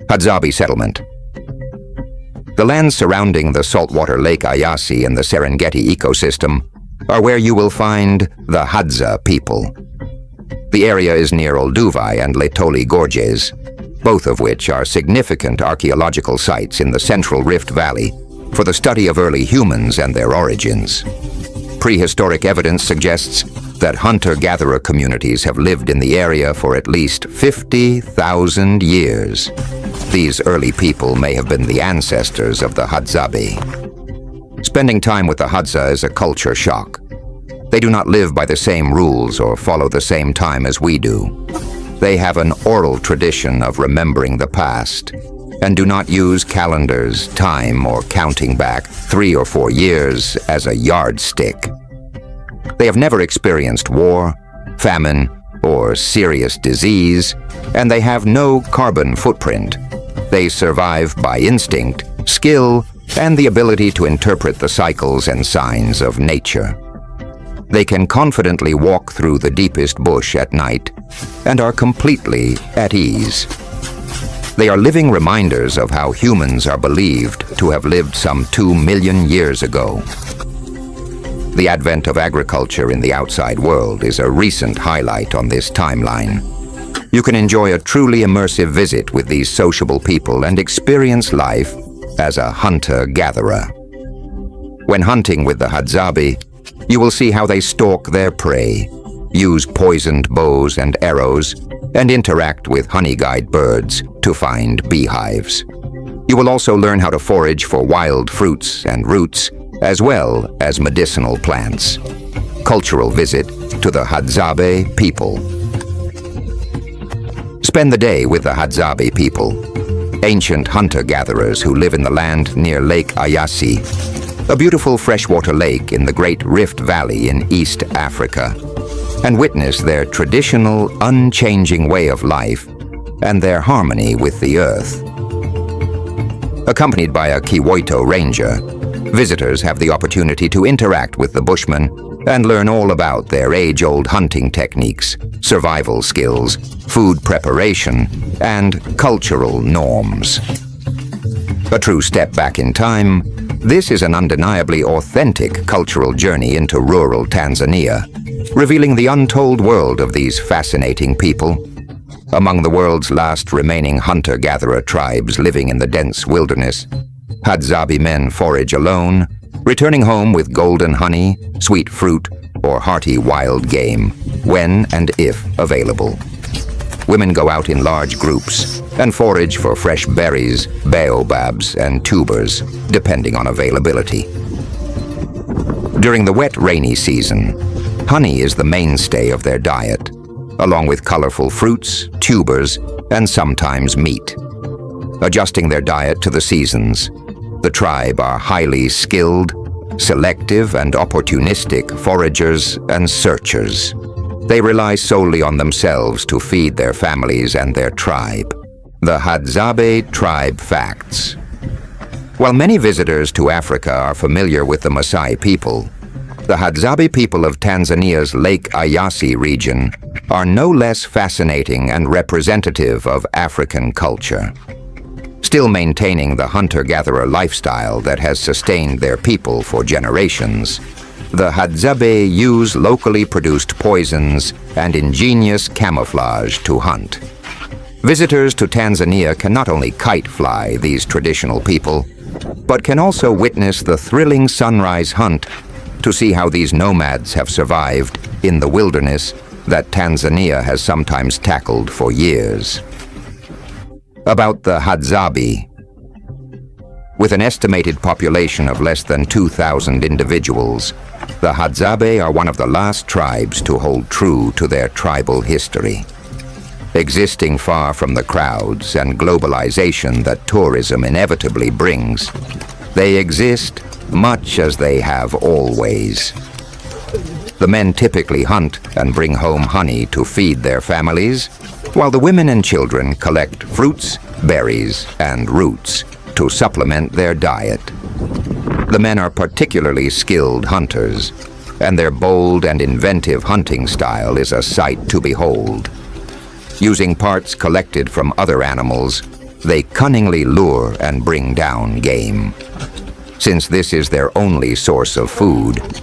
Hadzabe settlement. The lands surrounding the saltwater Lake Eyasi in the Serengeti ecosystem are where you will find the Hadza people. The area is near Olduvai and Letoli Gorges, both of which are significant archaeological sites in the Central Rift Valley for the study of early humans and their origins. Prehistoric evidence suggests that hunter-gatherer communities have lived in the area for at least 50,000 years. These early people may have been the ancestors of the Hadzabe. Spending time with the Hadza is a culture shock. They do not live by the same rules or follow the same time as we do. They have an oral tradition of remembering the past and do not use calendars, time, or counting back 3 or 4 years as a yardstick. They have never experienced war, famine, or serious disease, and they have no carbon footprint. They survive by instinct, skill, and the ability to interpret the cycles and signs of nature. They can confidently walk through the deepest bush at night and are completely at ease. They are living reminders of how humans are believed to have lived some 2 million years ago. The advent of agriculture in the outside world is a recent highlight on this timeline. You can enjoy a truly immersive visit with these sociable people and experience life as a hunter-gatherer. When hunting with the Hadzabe, you will see how they stalk their prey, use poisoned bows and arrows, and interact with honey-guide birds to find beehives. You will also learn how to forage for wild fruits and roots, as well as medicinal plants. Cultural visit to the Hadzabe people. Spend the day with the Hadzabe people, ancient hunter-gatherers who live in the land near Lake Eyasi, a beautiful freshwater lake in the Great Rift Valley in East Africa, and witness their traditional, unchanging way of life and their harmony with the earth. Accompanied by a Kiwoito ranger, visitors have the opportunity to interact with the Bushmen and learn all about their age-old hunting techniques, survival skills, food preparation, and cultural norms. A true step back in time, this is an undeniably authentic cultural journey into rural Tanzania, revealing the untold world of these fascinating people. Among the world's last remaining hunter-gatherer tribes living in the dense wilderness, Hadzabe men forage alone, returning home with golden honey, sweet fruit, or hearty wild game, when and if available. Women go out in large groups and forage for fresh berries, baobabs, and tubers, depending on availability. During the wet, rainy season, honey is the mainstay of their diet, along with colorful fruits, tubers, and sometimes meat. Adjusting their diet to the seasons, the tribe are highly skilled, selective, and opportunistic foragers and searchers. They rely solely on themselves to feed their families and their tribe. The Hadzabe Tribe facts. While many visitors to Africa are familiar with the Maasai people, the Hadzabe people of Tanzania's Lake Eyasi region are no less fascinating and representative of African culture. Still maintaining the hunter-gatherer lifestyle that has sustained their people for generations, the Hadzabe use locally produced poisons and ingenious camouflage to hunt. Visitors to Tanzania can not only kite fly these traditional people, but can also witness the thrilling sunrise hunt to see how these nomads have survived in the wilderness that Tanzania has sometimes tackled for years. About the Hadzabe. With an estimated population of less than 2,000 individuals, the Hadzabe are one of the last tribes to hold true to their tribal history. Existing far from the crowds and globalization that tourism inevitably brings, they exist much as they have always. The men typically hunt and bring home honey to feed their families, while the women and children collect fruits, berries, and roots to supplement their diet. The men are particularly skilled hunters, and their bold and inventive hunting style is a sight to behold. Using parts collected from other animals, they cunningly lure and bring down game. Since this is their only source of food,